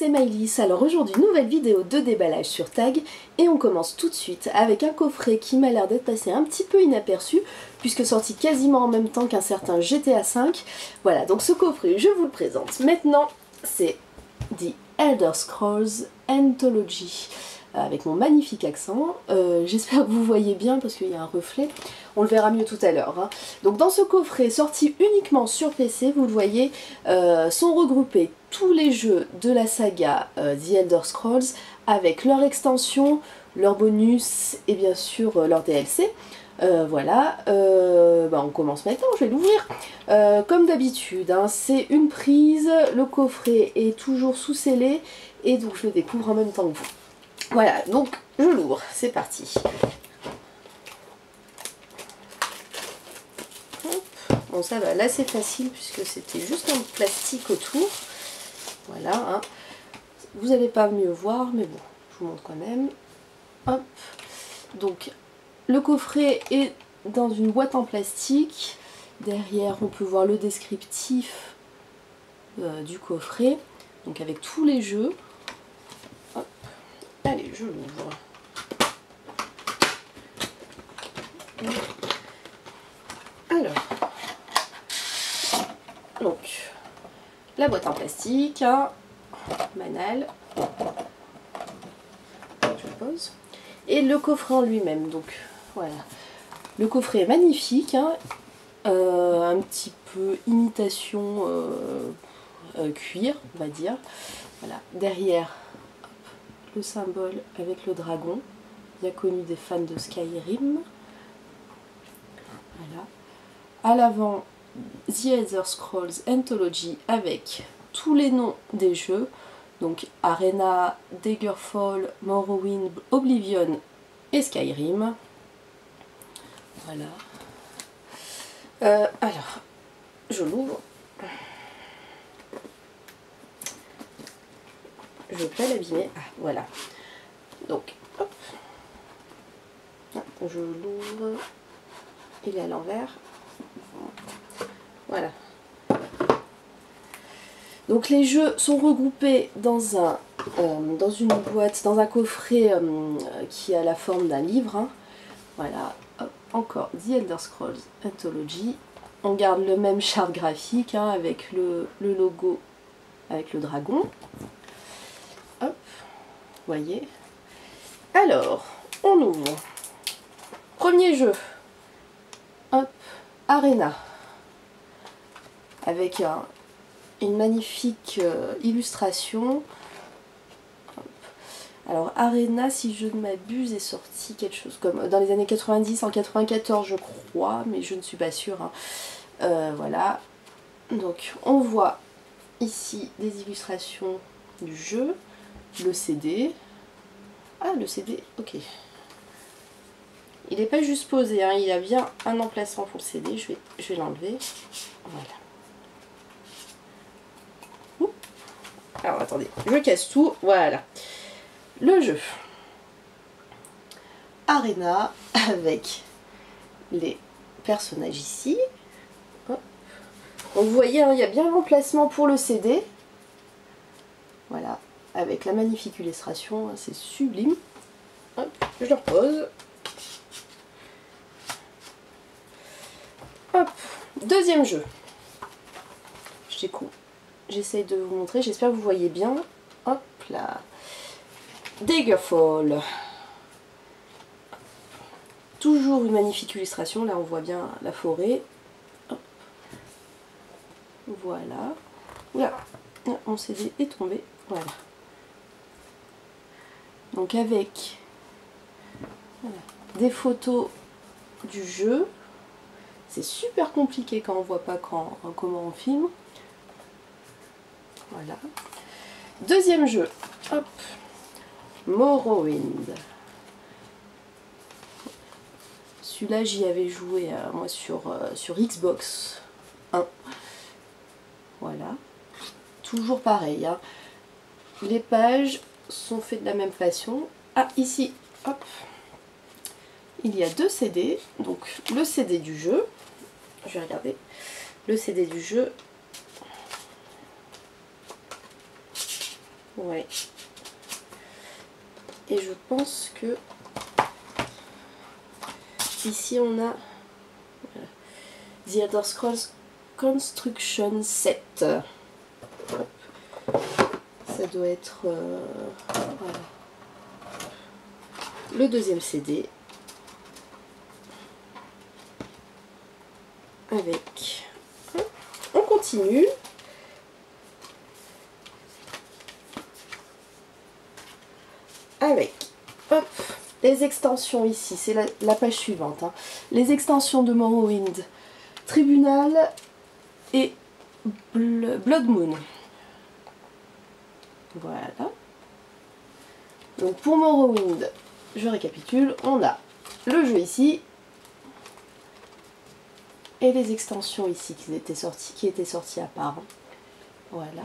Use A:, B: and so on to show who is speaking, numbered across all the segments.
A: c'est Maëlys. Alors aujourd'hui, nouvelle vidéo de déballage sur Tag et on commence tout de suite avec un coffret qui m'a l'air d'être passé un petit peu inaperçu puisque sorti quasiment en même temps qu'un certain GTA V. Voilà, donc ce coffret, je vous le présente. Maintenant, c'est The Elder Scrolls Anthology avec mon magnifique accent. J'espère que vous voyez bien parce qu'il y a un reflet. On le verra mieux tout à l'heure. Hein. Donc dans ce coffret sorti uniquement sur PC, vous le voyez, sont regroupés tous les jeux de la saga The Elder Scrolls avec leur extension, leurs bonus et bien sûr leur DLC. Voilà, on commence maintenant, je vais l'ouvrir. Comme d'habitude, hein, c'est une prise, le coffret est toujours sous scellé et donc je le découvre en même temps que vous. Voilà, donc je l'ouvre, c'est parti. Hop. Bon, ça va, là c'est facile puisque c'était juste en plastique autour. Voilà, hein. Vous n'allez pas mieux voir, mais bon, je vous montre quand même. Hop, donc le coffret est dans une boîte en plastique. Derrière, on peut voir le descriptif du coffret, donc avec tous les jeux. Hop. Allez, je l'ouvre. Alors, donc, la boîte en plastique, hein, banal. Je pose. Et le coffret en lui-même, donc voilà. Le coffret est magnifique, hein, un petit peu imitation cuir, on va dire. Voilà. Derrière, hop, le symbole avec le dragon, bien connu des fans de Skyrim. Voilà. À l'avant, The Elder Scrolls Anthology avec tous les noms des jeux. Donc Arena, Daggerfall, Morrowind, Oblivion et Skyrim. Voilà. Alors, je l'ouvre. Je ne veux pas l'abîmer. Ah, voilà. Donc, hop. Je l'ouvre. Il est à l'envers. Voilà. Donc les jeux sont regroupés dans une boîte, dans un coffret qui a la forme d'un livre. Hein. Voilà. Hop. Encore The Elder Scrolls Anthology. On garde le même charte graphique hein, avec le logo, avec le dragon. Hop. Vous voyez. Alors, on ouvre. Premier jeu. Hop. Arena. Avec une magnifique illustration. Hop. Alors Arena, si je ne m'abuse, est sorti quelque chose comme dans les années 90, en 94 je crois, mais je ne suis pas sûre. Hein. Voilà. Donc on voit ici des illustrations du jeu, le CD. Ah, le CD, ok. Il n'est pas juste posé, hein, il y a bien un emplacement pour le CD, je vais l'enlever. Voilà. Alors attendez, je casse tout, voilà. Le jeu. Arena avec les personnages ici. Hop. Donc vous voyez, hein, il y a bien l'emplacement pour le CD. Voilà, avec la magnifique illustration, hein, c'est sublime. Hop, je le repose. Hop, deuxième jeu. J'essaye de vous montrer, j'espère que vous voyez bien. Hop là. Daggerfall. Toujours une magnifique illustration, là on voit bien la forêt. Hop. Voilà. Oula, mon CD est tombé. Voilà. Donc avec voilà, des photos du jeu. C'est super compliqué quand on voit pas comment on filme. Voilà. Deuxième jeu. Hop. Morrowind. Celui-là, j'y avais joué moi sur Xbox 1. Voilà. Toujours pareil. Hein. Les pages sont faites de la même façon. Ah, ici, hop. Il y a deux CD. Donc, le CD du jeu. Je vais regarder. Le CD du jeu. Ouais. Et je pense que ici on a voilà, The Elder Scrolls Construction Set. Hop. Ça doit être voilà, le deuxième CD avec. On continue. Avec hop, les extensions ici, c'est la page suivante. Hein. Les extensions de Morrowind, Tribunal et Blood Moon. Voilà. Donc pour Morrowind, je récapitule, on a le jeu ici et les extensions ici qui étaient sorties à part. Voilà.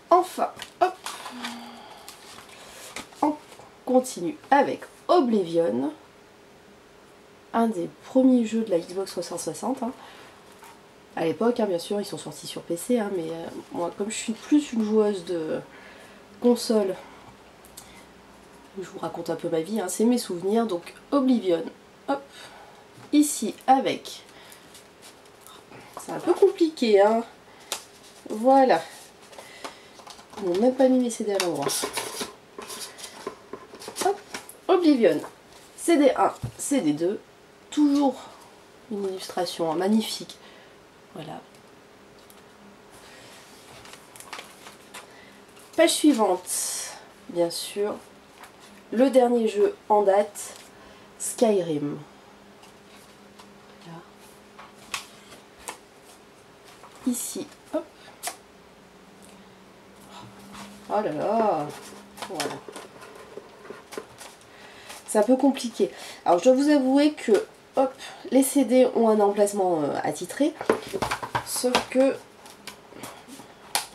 A: Enfin, hop, on continue avec Oblivion, un des premiers jeux de la Xbox 360. Hein. À l'époque, hein, bien sûr, ils sont sortis sur PC, hein, mais moi, comme je suis plus une joueuse de console, je vous raconte un peu ma vie, hein, c'est mes souvenirs. Donc Oblivion, hop, ici avec, c'est un peu compliqué, hein, voilà, ils n'ont même pas mis mes CD à l'endroit. Hop, Oblivion, CD1, CD2, toujours une illustration hein, magnifique, voilà. Page suivante, bien sûr, le dernier jeu en date, Skyrim. Voilà. Ici, hop. Oh là là, voilà. C'est un peu compliqué. Alors je dois vous avouer que, hop, les CD ont un emplacement attitré, sauf que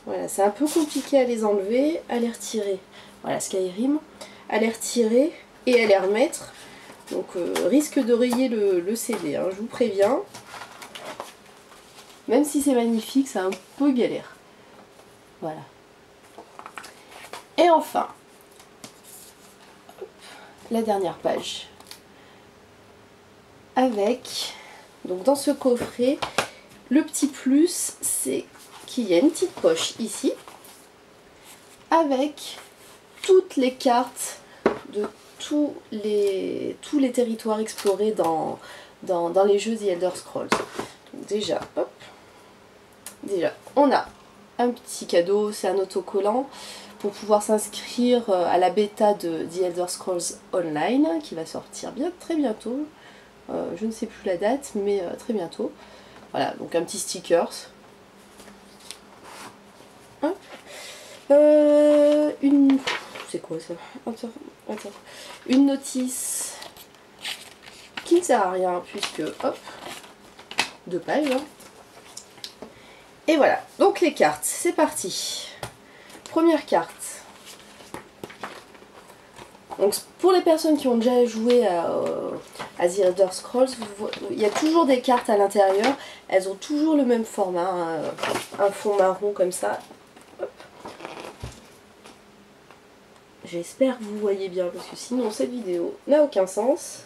A: voilà, c'est un peu compliqué à les enlever, à les retirer. Voilà, Skyrim, à les retirer et à les remettre. Donc risque de rayer le CD, hein, je vous préviens. Même si c'est magnifique, c'est un peu galère. Voilà. Et enfin, hop, la dernière page. Avec, donc dans ce coffret, le petit plus, c'est qu'il y a une petite poche ici, avec toutes les cartes de tous les territoires explorés dans les jeux The Elder Scrolls. Donc déjà, hop, déjà, on a un petit cadeau, c'est un autocollant pour pouvoir s'inscrire à la bêta de The Elder Scrolls Online qui va sortir très bientôt. Je ne sais plus la date, mais très bientôt. Voilà, donc un petit stickers. Hein une... C'est quoi ça? Attends. Une notice qui ne sert à rien puisque, hop, 2 pages. Hein. Et voilà, donc les cartes, c'est parti. Première carte. Donc pour les personnes qui ont déjà joué à The Elder Scrolls, il y a toujours des cartes à l'intérieur. Elles ont toujours le même format, hein, un fond marron comme ça. J'espère que vous voyez bien parce que sinon cette vidéo n'a aucun sens.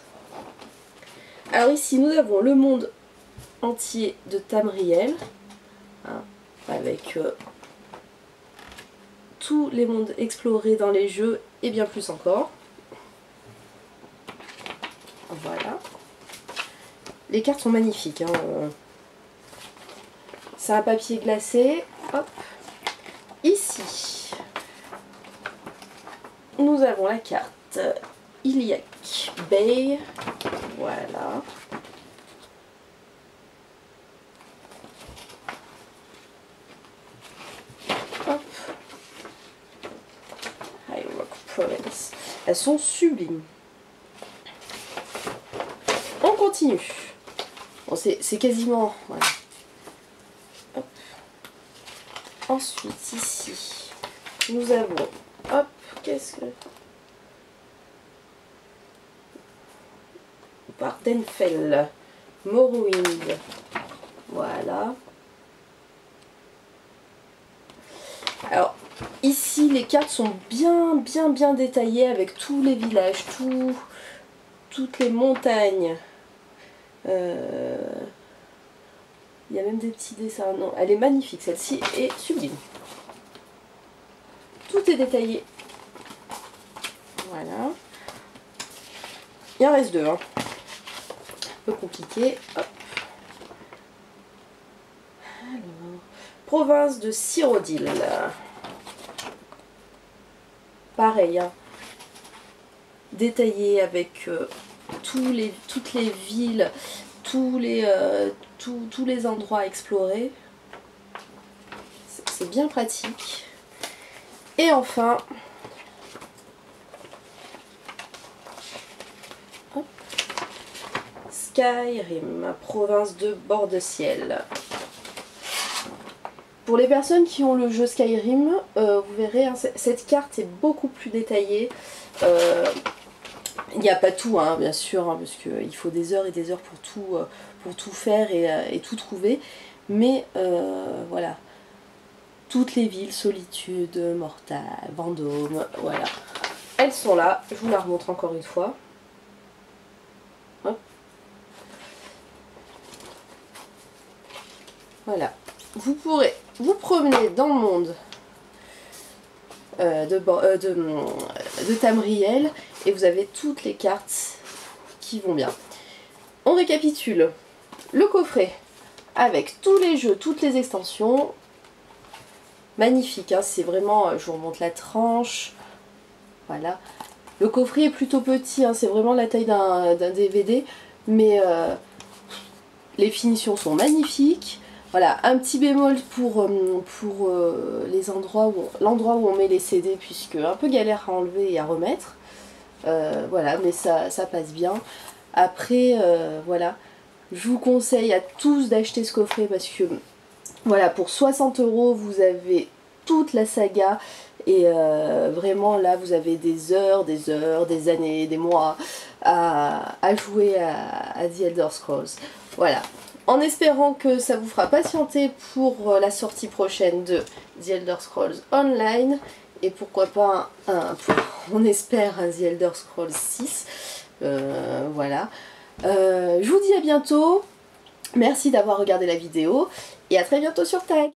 A: Alors ici nous avons le monde entier de Tamriel, hein, avec tous les mondes explorés dans les jeux et bien plus encore. Voilà. Les cartes sont magnifiques. Hein. C'est un papier glacé. Hop. Ici, nous avons la carte Iliac Bay. Voilà. Hop. High Rock Province. Elles sont sublimes. On continue. Bon, c'est quasiment... Voilà. Hop. Ensuite, ici, nous avons... Hop, qu'est-ce que... Vardenfell, Morrowind. Voilà. Alors ici les cartes sont bien détaillées avec tous les villages, toutes les montagnes. Il y a même des petits dessins. Non, elle est magnifique, celle-ci est sublime. Tout est détaillé. Voilà. Il en reste deux. Hein. Un peu compliqué. Hop. Alors, province de Cyrodiil. Pareil, hein. Détaillé avec toutes les villes, tous les endroits à explorer. C'est bien pratique. Et enfin, hop, Skyrim, province de bord de ciel. Pour les personnes qui ont le jeu Skyrim, vous verrez, hein, cette carte est beaucoup plus détaillée. Il n'y a pas tout, hein, bien sûr, hein, parce qu'il faut des heures et des heures pour tout faire et tout trouver. Mais voilà, toutes les villes, Solitude, Mortal, Vendôme, voilà. Elles sont là, je vous la remontre encore une fois. Hop. Voilà. Vous pourrez vous promener dans le monde de Tamriel et vous avez toutes les cartes qui vont bien. On récapitule. Le coffret avec tous les jeux, toutes les extensions. Magnifique, hein, c'est vraiment, je vous remonte la tranche. Voilà. Le coffret est plutôt petit, hein, c'est vraiment la taille d'un DVD, mais les finitions sont magnifiques. Voilà, un petit bémol pour les endroits l'endroit où on met les CD, puisque un peu galère à enlever et à remettre. Voilà, mais ça passe bien. Après, voilà, je vous conseille à tous d'acheter ce coffret parce que, voilà, pour 60 € vous avez toute la saga. Et vraiment là vous avez des heures, des années, des mois à jouer à The Elder Scrolls. Voilà. En espérant que ça vous fera patienter pour la sortie prochaine de The Elder Scrolls Online. Et pourquoi pas on espère un The Elder Scrolls 6. Voilà. Je vous dis à bientôt. Merci d'avoir regardé la vidéo. Et à très bientôt sur Tag.